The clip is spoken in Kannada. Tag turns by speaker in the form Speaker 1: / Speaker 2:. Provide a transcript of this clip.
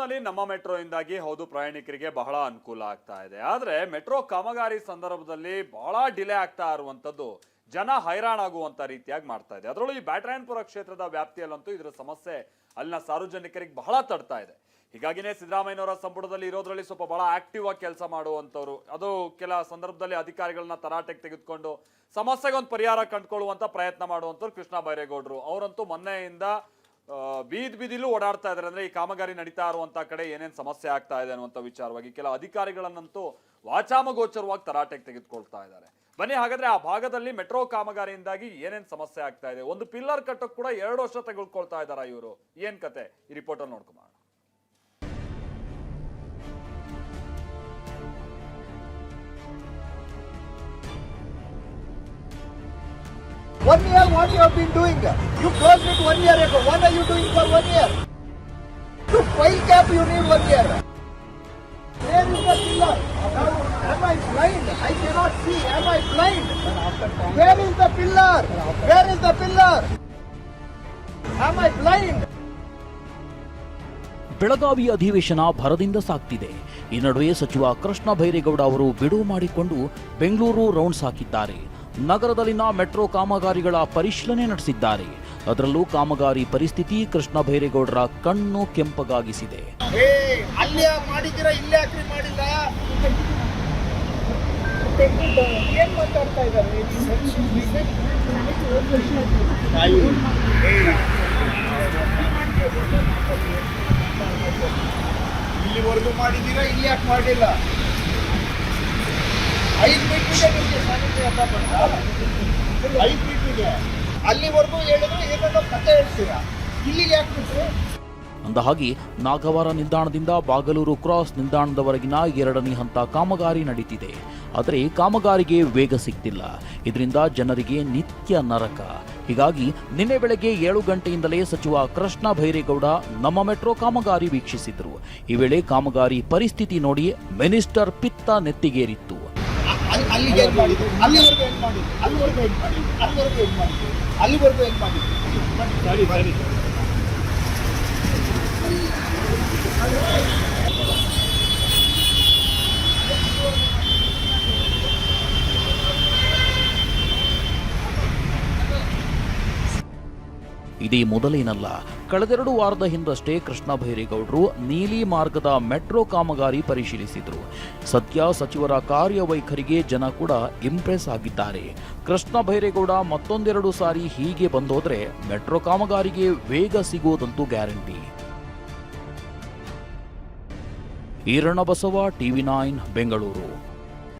Speaker 1: ಬೆಂಗಳೂರಿನಲ್ಲಿ ನಮ್ಮ ಮೆಟ್ರೋಯಿಂದಾಗಿ ಹೌದು ಪ್ರಯಾಣಿಕರಿಗೆ ಬಹಳ ಅನುಕೂಲ ಆಗ್ತಾ ಇದೆ. ಆದ್ರೆ ಮೆಟ್ರೋ ಕಾಮಗಾರಿ ಸಂದರ್ಭದಲ್ಲಿ ಬಹಳ ಡಿಲೇ ಆಗ್ತಾ ಇರುವಂತದ್ದು ಜನ ಹೈರಾಣಾಗುವಂತ ರೀತಿಯಾಗಿ ಮಾಡ್ತಾ ಇದೆ. ಅದರಲ್ಲೂ ಈ ಬ್ಯಾಟರಾಯನಪುರ ಕ್ಷೇತ್ರದ ವ್ಯಾಪ್ತಿಯಲ್ಲಂತೂ ಇದರ ಸಮಸ್ಯೆ ಅಲ್ಲಿನ ಸಾರ್ವಜನಿಕರಿಗೆ ಬಹಳ ತಡ್ತಾ ಇದೆ. ಹೀಗಾಗಿನೇ ಸಿದ್ದರಾಮಯ್ಯನವರ ಸಂಪುಟದಲ್ಲಿ ಇರೋದ್ರಲ್ಲಿ ಸ್ವಲ್ಪ ಬಹಳ ಆಕ್ಟಿವ್ ಆಗಿ ಕೆಲಸ ಮಾಡುವಂತವ್ರು, ಅದು ಕೆಲ ಸಂದರ್ಭದಲ್ಲಿ ಅಧಿಕಾರಿಗಳನ್ನ ತರಾಟೆಗೆ ತೆಗೆದುಕೊಂಡು ಸಮಸ್ಯೆಗೆ ಒಂದು ಪರಿಹಾರ ಕಂಡುಕೊಳ್ಳುವಂತ ಪ್ರಯತ್ನ ಮಾಡುವಂತವ್ರು ಕೃಷ್ಣ ಬೈರೇಗೌಡರು. ಅವರಂತೂ ಮೊನ್ನೆಯಿಂದ ಬೀದಿಲೂ ಓಡಾಡ್ತಾ ಇದ್ದಾರೆ. ಅಂದ್ರೆ ಈ ಕಾಮಗಾರಿ ನಡೀತಾ ಇರುವಂತ ಕಡೆ ಏನೇನ್ ಸಮಸ್ಯೆ ಆಗ್ತಾ ಇದೆ ಅನ್ನುವಂತ ವಿಚಾರವಾಗಿ ಕೆಲ ಅಧಿಕಾರಿಗಳನ್ನಂತೂ ವಾಚಾಮಗೋಚರವಾಗಿ ತರಾಟೆಗೆ ತೆಗೆದುಕೊಳ್ತಾ ಇದ್ದಾರೆ. ಬನ್ನಿ ಹಾಗಾದ್ರೆ ಆ ಭಾಗದಲ್ಲಿ ಮೆಟ್ರೋ ಕಾಮಗಾರಿಯಿಂದಾಗಿ ಏನೇನ್ ಸಮಸ್ಯೆ ಆಗ್ತಾ ಇದೆ, ಒಂದು ಪಿಲ್ಲರ್ ಕಟ್ಟೋಕ್ ಕೂಡ 2 ವರ್ಷ ತೆಗೆದುಕೊಳ್ತಾ ಇದಾರ ಇವರು, ಏನ್ ಕತೆ ಈ ರಿಪೋರ್ಟ್ ಅಲ್ಲಿ ನೋಡ್ಕೊಂಬ.
Speaker 2: 1 year, what you have been doing? You closed it 1 year ago. What are you doing for 1 year? To file cap, you need 1 year. Where is the pillar? Am I blind? I cannot see. Am I blind? Where is the pillar? Where is the pillar? Am I blind?
Speaker 3: Belagavi ಅಧಿವೇಶನ ಭರದಿಂದ ಸಾಗ್ತಿದೆ. ಈ ನಡುವೆ ಸಚಿವ ಕೃಷ್ಣ ಬೈರೇಗೌಡ ಅವರು ಬಿಡುವು ಮಾಡಿಕೊಂಡು ಬೆಂಗಳೂರು ರೌಂಡ್ಸ್ ಹಾಕಿದ್ದಾರೆ. ನಗರದಲ್ಲಿನ ಮೆಟ್ರೋ ಕಾಮಗಾರಿಗಳ ಪರಿಶೀಲನೆ ನಡೆಸಿದ್ದಾರೆ. ಅದರಲ್ಲೂ ಕಾಮಗಾರಿ ಪರಿಸ್ಥಿತಿ ಕೃಷ್ಣ ಬೈರೇಗೌಡರ ಕಣ್ಣು ಕೆಂಪಗಾಗಿಸಿದೆ.
Speaker 2: ಇಲ್ಲಿವರೆಗೂ ಮಾಡಿದ್ದೀರಾ, ಇಲ್ಲಿ ಯಾಕೆ ಮಾಡಲಿಲ್ಲ? 5 ಫೀಟ್ಗೆ ಅಲ್ಲಿವರೆಗೂ ಹೇಳಿದ್ರು ಏನಾದ್ರು ಕತೆ ಹೇಳ್ತೀರಾ, ಇಲ್ಲಿಗೆ ಯಾಕೆ ಬಿಟ್ರು?
Speaker 3: ಅಂದಹಾಗೆ ನಾಗವಾರ ನಿಲ್ದಾಣದಿಂದ ಬಾಗಲೂರು ಕ್ರಾಸ್ ನಿಲ್ದಾಣದವರೆಗಿನ 2ನೇ ಹಂತ ಕಾಮಗಾರಿ ನಡೀತಿದೆ. ಆದರೆ ಕಾಮಗಾರಿಗೆ ವೇಗ ಸಿಗ್ತಿಲ್ಲ. ಇದರಿಂದ ಜನರಿಗೆ ನಿತ್ಯ ನರಕ. ಹೀಗಾಗಿ ನಿನ್ನೆ ಬೆಳಗ್ಗೆ 7 ಗಂಟೆಯಿಂದಲೇ ಸಚಿವ ಕೃಷ್ಣ ಬೈರೇಗೌಡ ನಮ್ಮ ಮೆಟ್ರೋ ಕಾಮಗಾರಿ ವೀಕ್ಷಿಸಿದ್ರು. ಈ ವೇಳೆ ಕಾಮಗಾರಿ ಪರಿಸ್ಥಿತಿ ನೋಡಿ ಮಿನಿಸ್ಟರ್ ಪಿತ್ತ ನೆತ್ತಿಗೇರಿತ್ತು. ಇದೇ ಮೊದಲೇನಲ್ಲ. ಕಳೆದ 2 ವಾರದ ಹಿಂದಷ್ಟೇ ಕೃಷ್ಣ ಬೈರೇಗೌಡರು ನೀಲಿ ಮಾರ್ಗದ ಮೆಟ್ರೋ ಕಾಮಗಾರಿ ಪರಿಶೀಲಿಸಿದ್ರು. ಸದ್ಯ ಸಚಿವರ ಕಾರ್ಯವೈಖರಿಗೆ ಜನ ಕೂಡ ಇಂಪ್ರೆಸ್ ಆಗಿದ್ದಾರೆ. ಕೃಷ್ಣ ಬೈರೇಗೌಡ ಮತ್ತೊಂದೆರಡು ಸಾರಿ ಹೀಗೆ ಬಂದೋದ್ರೆ ಮೆಟ್ರೋ ಕಾಮಗಾರಿಗೆ ವೇಗ ಸಿಗೋದಂತೂ ಗ್ಯಾರಂಟಿ. ಈರಣ್ಣ ಬಸವ, TV9 ಬೆಂಗಳೂರು.